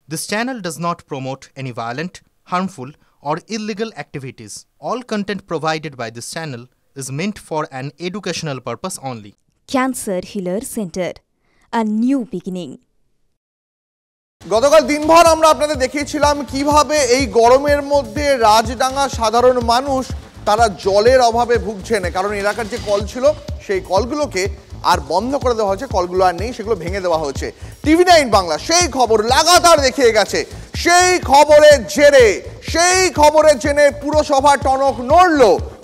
This channel does not promote any violent, harmful, or illegal activities. All content provided by this channel is meant for an educational purpose only. Cancer Healer Center, a new beginning. গতকাল দিনভর আমরা আপনাদের দেখিয়েছিলাম কিভাবে এই গরমের মধ্যে রাজডাঙ্গা সাধারণ মানুষ তারা জলের অভাবে ভুগছেন, কারণ এলাকার যে কল ছিল সেই কলগুলোকে আর বন্ধ করে দেওয়া হয়েছে, কলগুলো আর নেই, সেগুলো ভেঙে দেওয়া হয়েছে। টিভি9 বাংলা সেই খবর লাগাতার দেখিয়ে গেছে। সেই খবরের জেনে পুরসভা টনক নড়ল।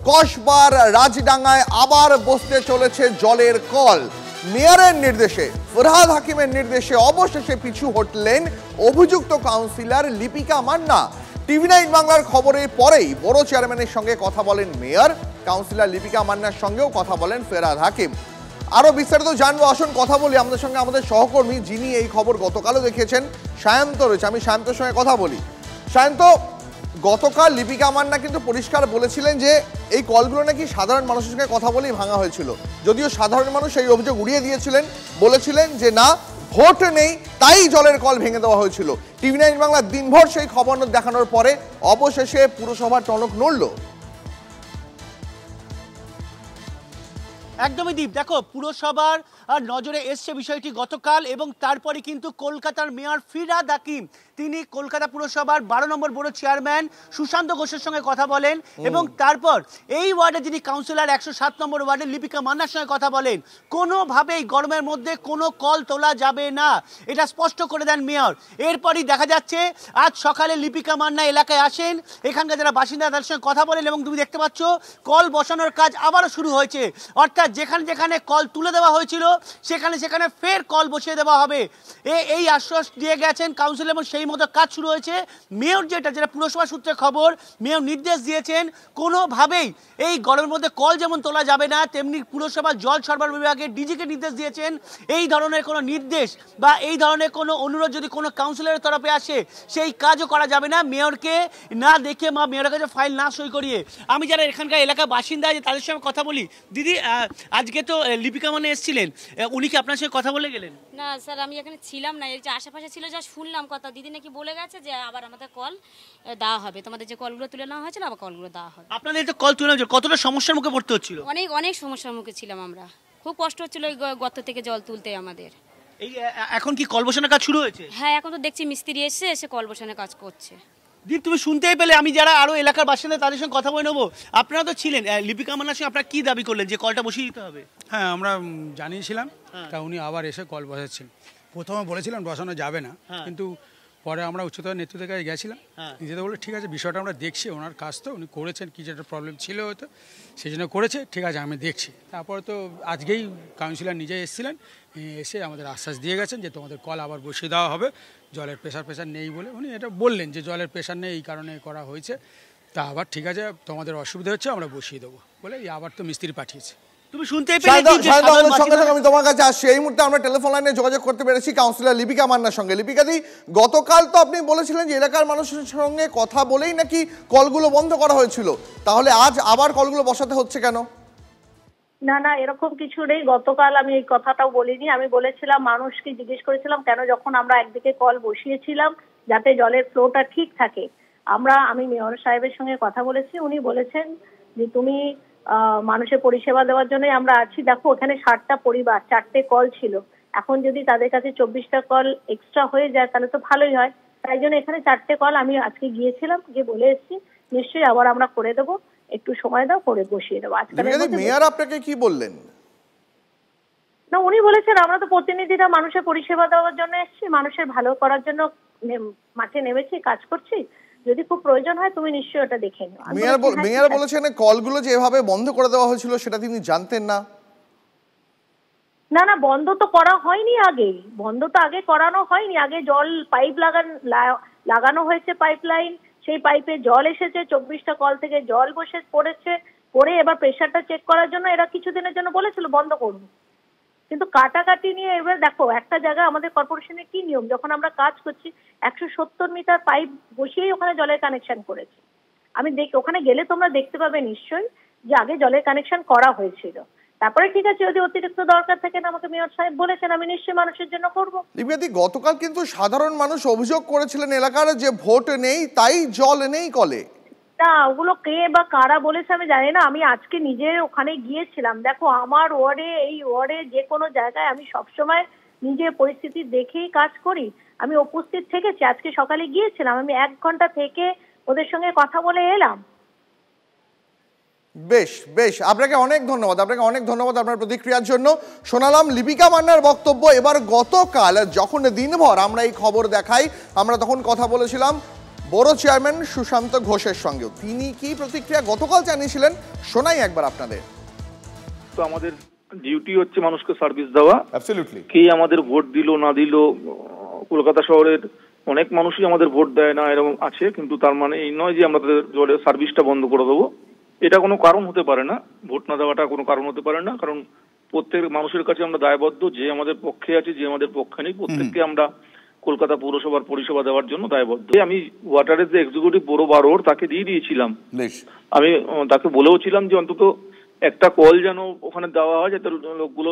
কসবার রাজডাঙ্গায় আবার বসতে চলেছে জলের কল। মেয়রের নির্দেশে, ফরহাদ হাকিমের নির্দেশে অবশেষে পিছু হটলেন অভিযুক্ত কাউন্সিলর লিপিকা মান্না। টিভি9 বাংলার খবরের পরেই বড় চেয়ারম্যানের সঙ্গে কথা বলেন মেয়র, কাউন্সিলর লিপিকা মান্নার সঙ্গেও কথা বলেন ফরহাদ হাকিম। আরো বিস্তারিত জানবো, আসুন কথা বলি আমাদের সঙ্গে আমাদের সহকর্মী যিনি এই খবর গতকালও দেখিয়েছেন, সায়ন্ত রয়েছে। আমি সায়ন্তর সঙ্গে কথা বলি। সায়ন্ত, গতকাল লিপিকা মান্না কিন্তু পরিষ্কার বলেছিলেন যে এই কলগুলো নাকি সাধারণ মানুষের সঙ্গে কথা বলেই ভাঙা হয়েছিল, যদিও সাধারণ মানুষ এই অভিযোগ উড়িয়ে দিয়েছিলেন, বলেছিলেন যে না, ভোট নেই তাই জলের কল ভেঙে দেওয়া হয়েছিল। টিভি9 বাংলা দিনভর সেই খবর দেখানোর পরে অবশেষে পুরসভার টনক নড়ল। একদমই দীপ, দেখো পুরসভার নজরে এসছে বিষয়টি গতকাল, এবং তারপরে কিন্তু কলকাতার মেয়র ফরহাদ হাকিম তিনি কলকাতা পুরসভার 12 নম্বর বড় চেয়ারম্যান সুশান্ত ঘোষের সঙ্গে কথা বলেন, এবং তারপর এই ওয়ার্ডে যিনি কাউন্সিলর 107 নম্বর ওয়ার্ডে লিপিকা মান্নার সঙ্গে কথা বলেন। কোনোভাবেই গরমের মধ্যে কোনো কল তোলা যাবে না, এটা স্পষ্ট করে দেন মেয়র। এরপরই দেখা যাচ্ছে আজ সকালে লিপিকা মান্না এলাকায় আসেন, এখানকার যারা বাসিন্দা তাদের সঙ্গে কথা বলেন, এবং তুমি দেখতে পাচ্ছ কল বসানোর কাজ আবারও শুরু হয়েছে। অর্থাৎ যেখানে যেখানে কল তুলে দেওয়া হয়েছিল সেখানে সেখানে ফের কল বসিয়ে দেওয়া হবে, এই আশ্বাস দিয়ে গেছেন কাউন্সিলর, এবং সেই মতো কাজ শুরু হয়েছে। মেয়র যেটা পুরসভা সূত্রে খবর, মেয়র নির্দেশ দিয়েছেন কোনোভাবেই এই গরমের মধ্যে কল যেমন তোলা যাবে না, তেমনি পুরসভা জল সরবরাহ বিভাগের ডিজিকে নির্দেশ দিয়েছেন এই ধরনের কোনো নির্দেশ বা এই ধরনের কোনো অনুরোধ যদি কোনো কাউন্সিলরের তরফে আসে সেই কাজও করা যাবে না, মেয়রকে না দেখে বা মেয়রের কাছে ফাইল না সই করিয়ে। আমি যারা এখানকার এলাকার বাসিন্দা আছে তাদের সঙ্গে কথা বলি। দিদি, আজকে তো লিপিকা মানে এসেছিলেন, উনি কি আপনার সঙ্গে কথা বলে গেলেন? না স্যার, আমি এখানে ছিলাম না, এই যে আশেপাশে ছিল যা শুনলাম কথা। দিদি নাকি বলে গেছে যে আবার আমাদের কল দেওয়া হবে, তোমাদের যে কলগুলো তুলে নেওয়া হয়েছিল আবার কলগুলো দেওয়া হবে। আপনাদের তো কল তুলে নেওয়া হয়েছিল, কতটা সমস্যার মুখে পড়তে হচ্ছিল? অনেক সমস্যার মুখে ছিলাম আমরা, খুব কষ্ট হচ্ছিল ওই গর্ত থেকে জল তুলতে আমাদের। এই এখন কি কল বসানোর কাজ শুরু হয়েছে? হ্যাঁ, এখন তো দেখছি মিস্ত্রি এসে কল বসানোর কাজ করছে। দিদি, তুমি শুনতেই পেলে, আমি যারা আরো এলাকার বাসিন্দা তাদের সঙ্গে কথা বলে নেবো। আপনারা তো ছিলেন, লিপিকা মান্নার সঙ্গে আপনারা কি দাবি করলেন যে কলটা বসিয়ে দিতে হবে? হ্যাঁ, আমরা জানিয়েছিলাম, তা উনি আবার এসে কল বসাচ্ছেন। প্রথমে বলেছিলেন বসানো যাবে না, কিন্তু পরে আমরা উচ্চতর নেতৃত্বের কাছে গেছিলাম, নিজেতে বলে ঠিক আছে বিষয়টা আমরা দেখছি, ওনার কাজ তো উনি করেছেন, কিছু একটা প্রবলেম ছিল হয়তো সেই জন্য করেছে, ঠিক আছে আমি দেখছি। তারপরে তো আজকেই কাউন্সিলর নিজে এসেছিলেন, এসে আমাদের আশ্বাস দিয়ে গেছেন যে তোমাদের কল আবার বসিয়ে দেওয়া হবে, জলের প্রেশার নেই বলে উনি এটা বললেন যে জলের প্রেশার নেই এই কারণে করা হয়েছে, তা আবার ঠিক আছে তোমাদের অসুবিধা হচ্ছে আমরা বসিয়ে দেবো বলে আবার তো মিস্ত্রি পাঠিয়েছে। তুমি শুনতেই পেলে। আমি তোমার কাছে আসছি। এই মুহূর্তে আমরা টেলিফোন লাইনে যোগাযোগ করতে পেরেছি কাউন্সিলর লিপিকা মান্নার সঙ্গে। লিপিকা দি, গতকাল তো আপনি বলেছিলেন যে এলাকার মানুষের সঙ্গে কথা বলেই নাকি কলগুলো বন্ধ করা হয়েছিল, তাহলে আজ আবার কলগুলো বসাতে হচ্ছে কেন? না, এরকম কিছু নেই। গতকাল আমি এই কথাটাও বলিনি, আমি বলেছিলাম, মানুষকে জিজ্ঞেস করেছিলাম কেন, যখন আমরা একদিকে কল বসিয়েছিলাম যাতে জলের ফ্লোটা ঠিক থাকে। আমি মেয়র সাহেবের সঙ্গে কথা বলেছি, উনি বলেছেন যে তুমি মানুষের পরিষেবা দেওয়ার জন্য আমরা আছি। দেখো ওখানে 60টা পরিবার, 4টে কল ছিল, এখন যদি তাদের কাছে 24টা কল এক্সট্রা হয়ে যায় তাহলে তো ভালোই হয়। তাই জন্য এখানে 4টে কল আমি আজকে গিয়েছিলাম, গিয়ে বলে এসেছি নিশ্চয়ই আবার আমরা করে দেবো, একটু সময় দাও, করে বসিয়ে দেবো। মেয়র আপনাকে কি বললেন? না, উনি বলেছেন আমরা তো প্রতিনিধিরা মানুষের পরিষেবা দেওয়ার জন্য এসেছি, মানুষের ভালো করার জন্য মাঠে নেমেছি, কাজ করছি, যদি খুব প্রয়োজন হয় তুমি নিশ্চয়ই ওটা দেখে নিও। মেয়র বলেছেন কলগুলো যেভাবে বন্ধ করে দেওয়া হয়েছিল সেটা তিনি জানতেন না। না, বন্ধ তো করা হয়নি, বন্ধ তো আগে করানো হয়নি। আগে জল পাইপ লাগানো হয়েছে, পাইপলাইন, সেই পাইপে জল এসেছে, 24টা কল থেকে জল পড়েছে, পরে এবার প্রেশারটা চেক করার জন্য এরা কিছুদিনের জন্য বলেছিল বন্ধ করুন, কিন্তু কাটাকাটি নিয়ে এবার দেখো একটা জায়গা আমাদের কর্পোরেশনের কি নিয়ম, যখন আমরা কাজ করছি 170 মিটার পাইপ বসিয়েই ওখানে জলের কানেকশন করেছে। আমি ওখানে গেলে তোমরা দেখতে পাবে নিশ্চয়ই যে আগে জলের কানেকশন করা হয়েছিল। তারপরে ঠিক আছে, যদি অতিরিক্ত দরকার থাকে না, আমাকে মেয়র সাহেব বলেছেন, আমি নিশ্চয়ই মানুষের জন্য করব। দিব্যাদি, গতকাল কিন্তু সাধারণ মানুষ অভিযোগ করেছিলেন এলাকার যে ভোট নেই, তাই জল নেই কলে। না, ওগুলো কে বা কারা বলেছে আমি জানি না। আমি আজকে নিজে ওখানে গিয়েছিলাম। দেখো, আমার ওয়ার্ডে, এই ওয়ার্ডে যে কোনো জায়গায় আমি সবসময় নিজের পরিস্থিতি দেখেই কাজ করি। আমি উপস্থিত থেকেছি, আজকে সকালে গিয়েছিলাম, আমি 1 ঘন্টা থেকে ওদের সঙ্গে কথা বলে এলাম। বেশ বেশ, আপনাকে অনেক ধন্যবাদ, আপনার প্রতিক্রিয়ার জন্য। শোনালাম লিপিকা মান্নার বক্তব্য। এবার গতকাল যখন দিনভর আমরা এই খবর দেখাই, আমরা তখন কথা বলেছিলাম বড় চেয়ারম্যান সুশান্ত ঘোষের সঙ্গেও। তিনি কি প্রতিক্রিয়া গতকাল জানিয়েছিলেন, শোনাই একবার আপনাদের। তো আমাদের ডিউটি হচ্ছে মানুষকে সার্ভিস দেওয়া। অ্যাবসলিউটলি। কে আমাদের ভোট দিল না দিল, কলকাতা শহরের অনেক মানুষই আমাদের ভোট দেয় না এরকম আছে, কিন্তু তার মানে এই নয় যে আমরা তাদের জলের সার্ভিসটা বন্ধ করে দেবো। এটা কোনো কারণ হতে পারে না, ভোট না দেওয়াটা কোনো কারণ হতে পারে না। কারণ প্রত্যেক মানুষের কাছে আমরা দায়বদ্ধ, যে আমাদের পক্ষে আছে যে আমাদের পক্ষে নেই, প্রত্যেককে আমরা কলকাতা পৌরসভার পরিষেবা দেওয়ার জন্য দায়বদ্ধ। আমি ওয়াটারের যে এক্সিকিউটিভ বড় বারোর তাকে দিয়ে দিয়েছিলাম। আমি তাকে বলেও ছিলাম যে অন্তত একটা কল যেন ওখানে দেওয়া হয়, যাতে লোকগুলো